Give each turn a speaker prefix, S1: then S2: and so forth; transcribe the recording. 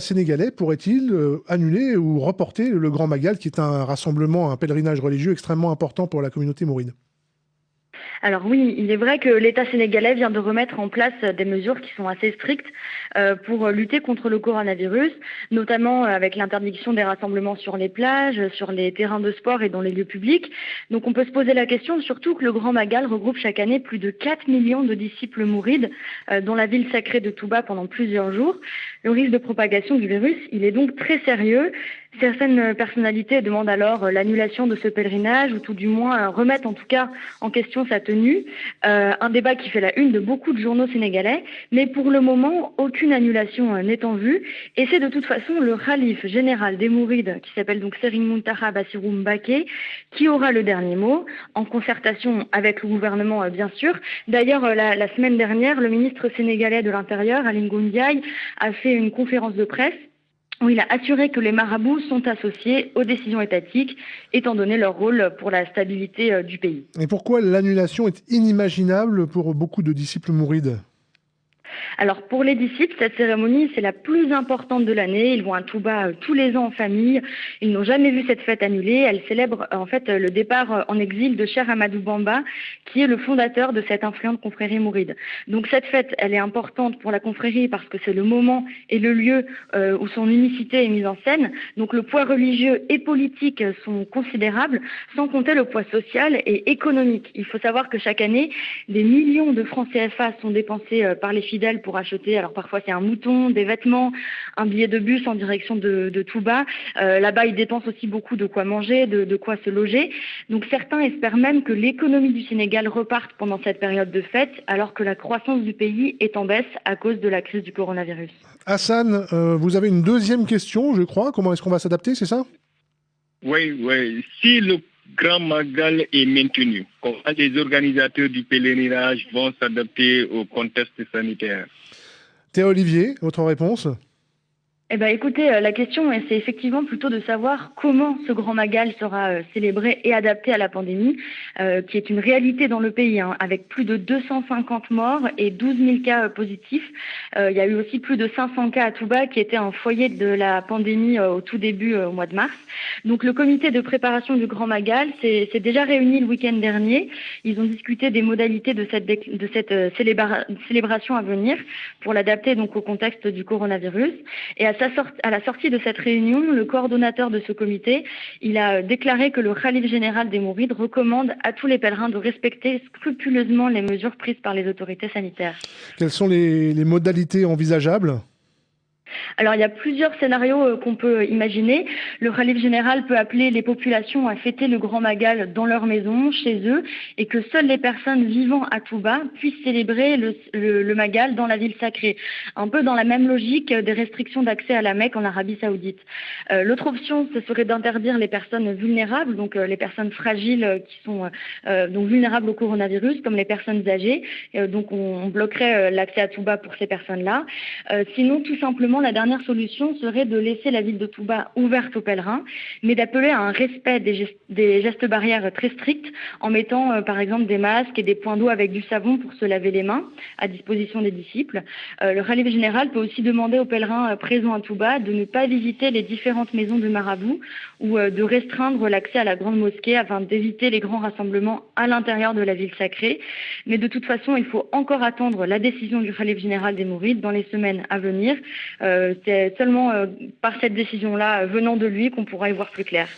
S1: Sénégalais pourrait-il annuler ou reporter le Grand Magal, qui est un rassemblement, un pèlerinage religieux extrêmement important pour la communauté mouride?
S2: Alors oui, il est vrai que l'État sénégalais vient de remettre en place des mesures qui sont assez strictes pour lutter contre le coronavirus, notamment avec l'interdiction des rassemblements sur les plages, sur les terrains de sport et dans les lieux publics. Donc on peut se poser la question, surtout que le Grand Magal regroupe chaque année plus de 4 millions de disciples mourides dans la ville sacrée de Touba pendant plusieurs jours. Le risque de propagation du virus, il est donc très sérieux. Certaines personnalités demandent alors l'annulation de ce pèlerinage ou tout du moins remettent en tout cas en question sa tenue. Un débat qui fait la une de beaucoup de journaux sénégalais, mais pour le moment, aucune annulation n'est en vue. Et c'est de toute façon le khalife général des Mourides, qui s'appelle donc Serigne Mountakha Bassirou Mbacké, qui aura le dernier mot, en concertation avec le gouvernement bien sûr. D'ailleurs, la semaine dernière, le ministre sénégalais de l'Intérieur, Aly Ngouille Ndiaye, a fait une conférence de presse où il a assuré que les marabouts sont associés aux décisions étatiques, étant donné leur rôle pour la stabilité du pays.
S1: Et pourquoi l'annulation est inimaginable pour beaucoup de disciples mourides?
S2: Alors pour les disciples, cette cérémonie, c'est la plus importante de l'année. Ils vont à Touba tous les ans en famille. Ils n'ont jamais vu cette fête annulée. Elle célèbre en fait le départ en exil de Cheikh Ahmadou Bamba, qui est le fondateur de cette influente confrérie mouride. Donc cette fête, elle est importante pour la confrérie parce que c'est le moment et le lieu où son unicité est mise en scène. Donc le poids religieux et politique sont considérables, sans compter le poids social et économique. Il faut savoir que chaque année, des millions de francs CFA sont dépensés par les fidèles pour acheter, alors parfois c'est un mouton, des vêtements, un billet de bus en direction de Touba. Là-bas, ils dépensent aussi beaucoup de quoi manger, de quoi se loger. Donc certains espèrent même que l'économie du Sénégal reparte pendant cette période de fête, alors que la croissance du pays est en baisse à cause de la crise du coronavirus.
S1: Hassan, vous avez une deuxième question, je crois. Comment est-ce qu'on va s'adapter, c'est ça?
S3: Oui, oui. Si le Grand Magal est maintenu, comment les organisateurs du pèlerinage vont s'adapter au contexte sanitaire?
S1: Théa Olivier, votre réponse?
S2: Eh ben, écoutez, la question, c'est effectivement plutôt de savoir comment ce Grand Magal sera célébré et adapté à la pandémie, qui est une réalité dans le pays, hein, avec plus de 250 morts et 12 000 cas positifs. Il y a eu aussi plus de 500 cas à Touba, qui était un foyer de la pandémie au tout début, au mois de mars. Donc le comité de préparation du Grand Magal s'est déjà réuni le week-end dernier. Ils ont discuté des modalités de cette célébration à venir pour l'adapter donc au contexte du coronavirus. Et à la sortie de cette réunion, le coordonnateur de ce comité, il a déclaré que le khalife général des Mourides recommande à tous les pèlerins de respecter scrupuleusement les mesures prises par les autorités sanitaires.
S1: Quelles sont les modalités envisageables?
S2: Alors, il y a plusieurs scénarios qu'on peut imaginer. Le khalife général peut appeler les populations à fêter le Grand Magal dans leur maison, chez eux, et que seules les personnes vivant à Touba puissent célébrer le Magal dans la ville sacrée. Un peu dans la même logique des restrictions d'accès à la Mecque en Arabie Saoudite. L'autre option, ce serait d'interdire les personnes vulnérables, donc les personnes fragiles qui sont donc vulnérables au coronavirus, comme les personnes âgées. Donc, on bloquerait l'accès à Touba pour ces personnes-là. Sinon, tout simplement, la dernière solution serait de laisser la ville de Touba ouverte aux pèlerins, mais d'appeler à un respect des gestes barrières très stricts en mettant par exemple des masques et des points d'eau avec du savon pour se laver les mains à disposition des disciples. Le khalife général peut aussi demander aux pèlerins présents à Touba de ne pas visiter les différentes maisons de marabouts ou de restreindre l'accès à la grande mosquée afin d'éviter les grands rassemblements à l'intérieur de la ville sacrée. Mais de toute façon, il faut encore attendre la décision du khalife général des Mourides dans les semaines à venir. C'est seulement par cette décision-là venant de lui qu'on pourra y voir plus clair.